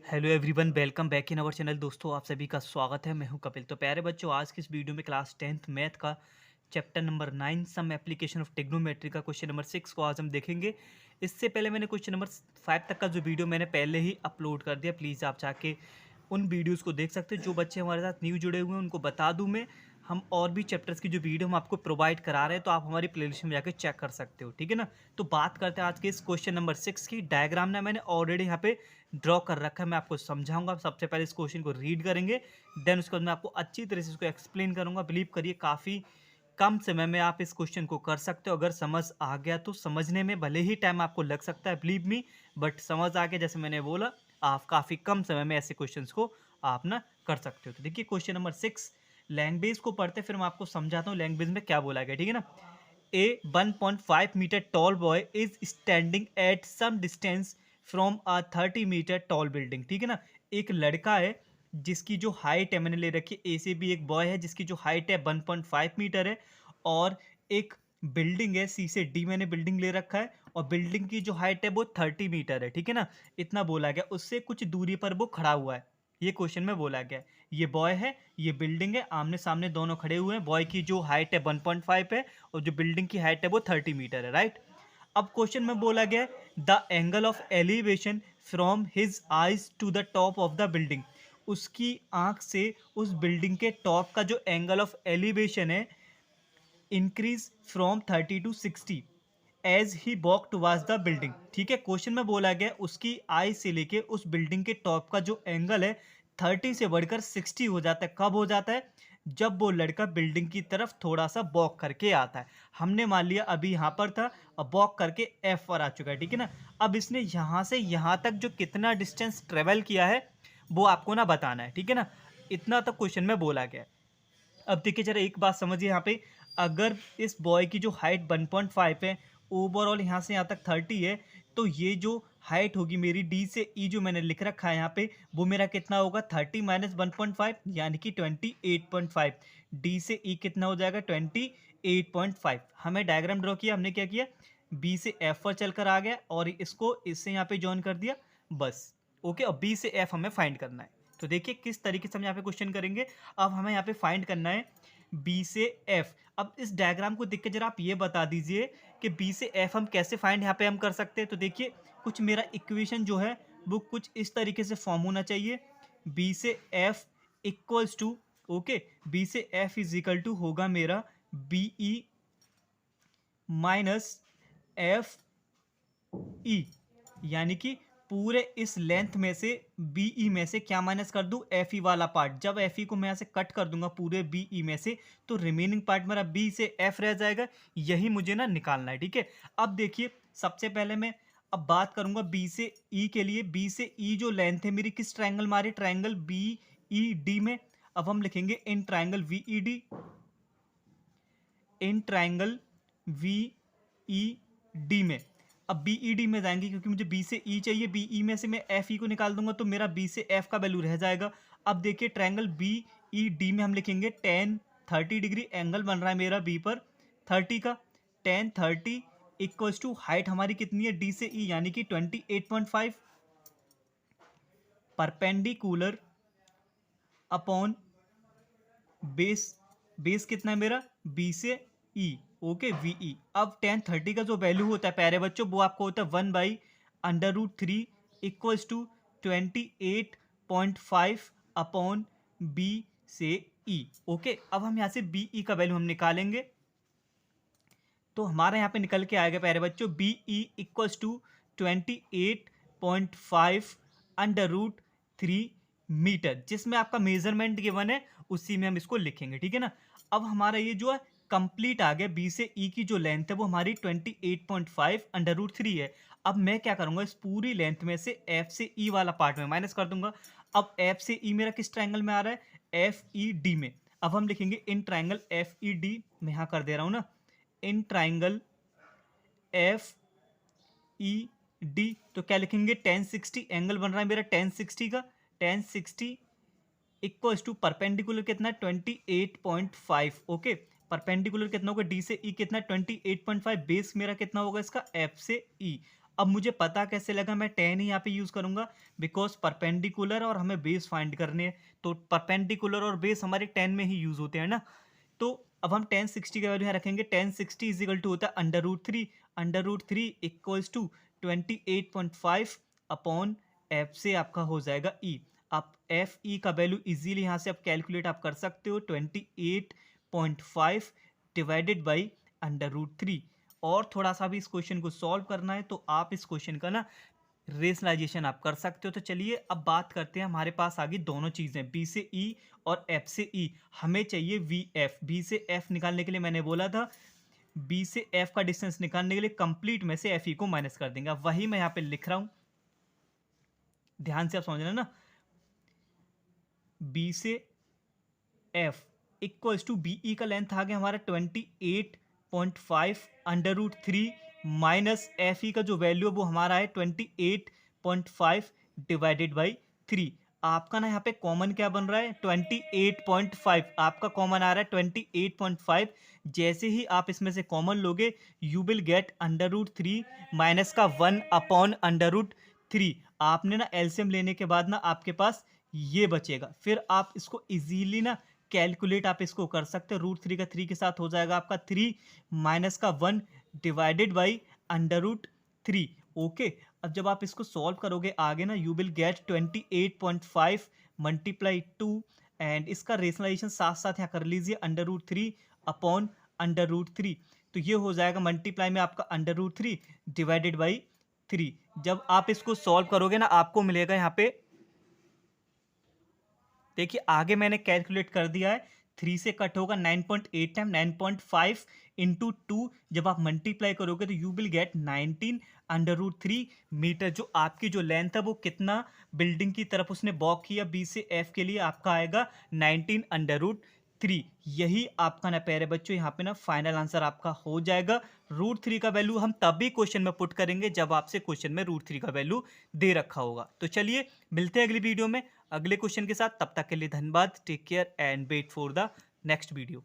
Hello everyone, welcome back in our channel. दोस्तों, आप सभी का स्वागत है। मैं हूं कपिल। तो प्यारे बच्चों, आज की इस वीडियो में क्लास 10th मैथ का chapter number 9 some application of trigonometry का क्वेश्चन नंबर 6 को आज हम देखेंगे। इससे पहले मैंने क्वेश्चन नंबर 5 तक का जो वीडियो मैंने पहले ही अपलोड कर दिया। प्लीज़ आप जाके उन वीडियोज़ को देख सकते हो। जो बच्चे हमारे साथ न्यू जुड़े हुए हैं उनको बता दूँ मैं, हम और भी चैप्टर्स की जो वीडियो हम आपको प्रोवाइड करा रहे हैं, तो आप हमारी प्लेलिस्ट में जाकर चेक कर सकते हो। ठीक है ना। तो बात करते हैं आज के इस क्वेश्चन नंबर 6 की। डायग्राम ना मैंने ऑलरेडी यहाँ पे ड्रॉ कर रखा है, मैं आपको समझाऊंगा। सबसे पहले इस क्वेश्चन को रीड करेंगे, देन उसके बाद मैं आपको अच्छी तरह से इसको एक्सप्लेन करूंगा। बिलीव करिए, काफ़ी कम समय में आप इस क्वेश्चन को कर सकते हो। अगर समझ आ गया तो समझने में भले ही टाइम आपको लग सकता है, बिलीव मी, बट समझ आ गया, जैसे मैंने बोला, आप काफ़ी कम समय में ऐसे क्वेश्चंस को आप ना कर सकते हो। तो देखिए क्वेश्चन नंबर 6, लैंग्वेज को पढ़ते फिर मैं आपको समझाता हूँ लैंग्वेज में क्या बोला गया। ठीक है ना। A 1.5 metre tall boy is standing at some distance from a 30 metre tall building. ठीक है ना। एक लड़का है जिसकी जो हाइट है, मैंने ले रखी है, ए से भी एक बॉय है जिसकी जो हाइट है 1.5 मीटर है, और एक बिल्डिंग है, सी से डी मैंने बिल्डिंग ले रखा है, और बिल्डिंग की जो हाइट है वो 30 मीटर है। ठीक है ना। इतना बोला गया, उससे कुछ दूरी पर वो खड़ा हुआ है, ये क्वेश्चन में बोला गया है। ये बॉय है, ये बिल्डिंग है, आमने सामने दोनों खड़े हुए हैं। बॉय की जो हाइट है 1.5 है, और जो बिल्डिंग की हाइट है वो 30 मीटर है, राइट। अब क्वेश्चन में बोला गया the angle of elevation from his eyes to the top of the building. उसकी आंख से उस बिल्डिंग के टॉप का जो एंगल ऑफ एलिवेशन है, increase from 30 to 60 as he walk towards the building. ठीक है। क्वेश्चन में बोला गया उसकी आई से लेके उस बिल्डिंग के टॉप का जो एंगल है 30 से बढ़कर 60 हो जाता है। कब हो जाता है? जब वो लड़का बिल्डिंग की तरफ थोड़ा सा वॉक करके आता है। हमने मान लिया अभी यहाँ पर था, अब वॉक करके एफ पर आ चुका है। ठीक है ना। अब इसने यहाँ से यहाँ तक जो कितना डिस्टेंस ट्रेवल किया है वो आपको ना बताना है। ठीक है ना। इतना तक क्वेश्चन में बोला गया है। अब देखिए जरा एक बात समझिए यहाँ पे, अगर इस बॉय की जो हाइट 1.5 है, ओवरऑल यहाँ से यहाँ तक 30 है, तो ये जो हाइट होगी मेरी डी से ई जो मैंने लिख रखा है यहाँ पे, वो मेरा कितना होगा? 30 माइनस 1.5 यानी कि 28.5। डी से ई कितना हो जाएगा? 28.5। हमें डायग्राम ड्रॉ किया, हमने क्या किया, बी से एफ पर चलकर आ गया और इसको इससे यहाँ पे जॉइन कर दिया, बस। ओके। और बी से एफ हमें फाइंड करना है। तो देखिए किस तरीके से हम यहाँ पे क्वेश्चन करेंगे। अब हमें यहाँ पे फाइंड करना है बी से एफ। अब इस डायग्राम को देख के जरा आप ये बता दीजिए कि बी से एफ हम कैसे फाइंड यहाँ पे हम कर सकते हैं। तो देखिए कुछ मेरा इक्वेशन जो है वो कुछ इस तरीके से फॉर्म होना चाहिए। बी से F equals to, okay, B से एफ इज इक्वल टू होगा मेरा B E minus F E, यानी कि पूरे इस लेंथ में से बीई में से क्या माइनस कर दूं? एफ ई वाला पार्ट। जब एफ ई को मैं यहाँ से कट कर दूंगा पूरे बीई में से, तो रिमेनिंग पार्ट मेरा बी से एफ रह जाएगा। यही मुझे ना निकालना है। ठीक है। अब देखिए सबसे पहले मैं अब बात करूंगा बी से ई के लिए। बी से ई जो लेंथ है मेरी किस ट्रायंगल मारी? ट्रायंगल बी ई डी में। अब हम लिखेंगे in triangle V E D, in triangle V E D में। अब बी ई डी में जाएंगे क्योंकि मुझे बी से ई चाहिए। बी ई में से मैं एफ ई को निकाल दूंगा तो मेरा बी से एफ का वैल्यू रह जाएगा। अब देखिए ट्रायंगल बी ई डी में हम लिखेंगे टेन 30 डिग्री एंगल बन रहा है मेरा बी पर 30 का। टेन 30 इक्वल्स टू हाइट हमारी कितनी है डी से ई, यानी कि 28.5 परपेंडिकुलर अपॉन बेस। बेस कितना है मेरा? बी से ई, ओके, वी ई। अब टेन 30 का जो वैल्यू होता है प्यारे बच्चों, वो आपको होता है 1/√3 इक्वल्स टू 28.5 अपॉन बी से ई। ओके। अब हम यहाँ से बी ई का वैल्यू हम निकालेंगे, तो हमारा यहाँ पे निकल के आएगा प्यारे बच्चों B E equals to 28.5 √3 metre, जिसमें आपका मेजरमेंट गिवन है उसी में हम इसको लिखेंगे। ठीक है ना। अब हमारा ये जो है कंप्लीट आ गया। बी से ई की जो लेंथ है वो हमारी 28.5 √3 है। अब मैं क्या करूंगा, इस पूरी लेंथ में से एफ से ई वाला पार्ट में माइनस कर दूंगा। अब एफ से ई मेरा किस ट्रायंगल में आ रहा है? एफ ई डी में। अब हम लिखेंगे in triangle F E D, मैं यहाँ कर दे रहा हूँ ना, in triangle F E D. तो क्या लिखेंगे? 1060 एंगल बन रहा है मेरा 1060 का। 1060 इक्वल्स टू परपेंडिकुलर कितना? 28.5। ओके। परपेंडिकुलर कितना होगा डी से ई? कितना? 28.5। बेस मेरा कितना होगा इसका? एफ से ई। अब मुझे पता कैसे लगा, मैं tan ही यहाँ पे यूज़ करूँगा बिकॉज परपेंडिकुलर और हमें बेस फाइंड करने हैं, तो परपेंडिकुलर और बेस हमारे tan में ही यूज़ होते हैं ना। तो अब हम tan 60 का वैल्यू यहाँ रखेंगे। tan 60 इज इक्वल टू होता है under root three equals to 28.5 upon F से आपका हो जाएगा ई। आप एफ ई का वैल्यू इजीली यहाँ से आप कैलकुलेट आप कर सकते हो 28.5 डिवाइडेड बाई अंडर रूट 3। और थोड़ा सा भी इस क्वेश्चन को सॉल्व करना है तो आप इस क्वेश्चन का ना रेशनलाइजेशन आप कर सकते हो। तो चलिए अब बात करते हैं, हमारे पास आ गई दोनों चीज़ें बी से ई और एफ से ई। हमें चाहिए वी एफ। बी से एफ निकालने के लिए मैंने बोला था बी से एफ का डिस्टेंस निकालने के लिए कंप्लीट में से एफ ई को माइनस कर देंगे। वही मैं यहाँ पे लिख रहा हूँ, ध्यान से आप समझना ना। बी से F equals to B E का लेंथ आ गया हमारा 28.5 under root 3 minus F E का जो वैल्यू है वो हमारा है 28.5 डिवाइडेड बाई 3। आपका ना यहाँ पे कॉमन क्या बन रहा है 28.5, आपका कॉमन आ रहा है 28.5। जैसे ही आप इसमें से कॉमन लोगे you will get under root 3 minus का 1 अपॉन अंडर रूट 3। आपने ना एलसीएम लेने के बाद ना आपके पास ये बचेगा, फिर आप इसको इजीली ना कैलकुलेट आप इसको कर सकते हो। रूट 3 का 3 के साथ हो जाएगा आपका 3 माइनस का 1 divided by under root 3। Okay, अब जब आप इसको सॉल्व करोगे आगे ना you will get 28.5 multiply 2 and इसका रेशनलाइजेशन साथ साथ यहाँ कर लीजिए under root 3 upon under root 3। तो ये हो जाएगा मल्टीप्लाई में आपका अंडर रूट 3 डिवाइडेड बाई 3। जब आप इसको सॉल्व करोगे ना आपको मिलेगा यहाँ पे, देखिए आगे मैंने कैलकुलेट कर दिया है, 3 से कट होगा 9.8 टाइम 9.5 इंटू 2। जब आप मल्टीप्लाई करोगे तो you will get 19 under root 3 metre. जो आपकी जो लेंथ है वो कितना बिल्डिंग की तरफ उसने वॉक किया बी से एफ के लिए, आपका आएगा 19 अंडर रूट 3। यही आपका ना प्यारे बच्चों यहाँ पे ना फाइनल आंसर आपका हो जाएगा। रूट 3 का वैल्यू हम तभी क्वेश्चन में पुट करेंगे जब आपसे क्वेश्चन में रूट 3 का वैल्यू दे रखा होगा। तो चलिए मिलते हैं अगली वीडियो में अगले क्वेश्चन के साथ। तब तक के लिए धन्यवाद। Take care and wait for the next video.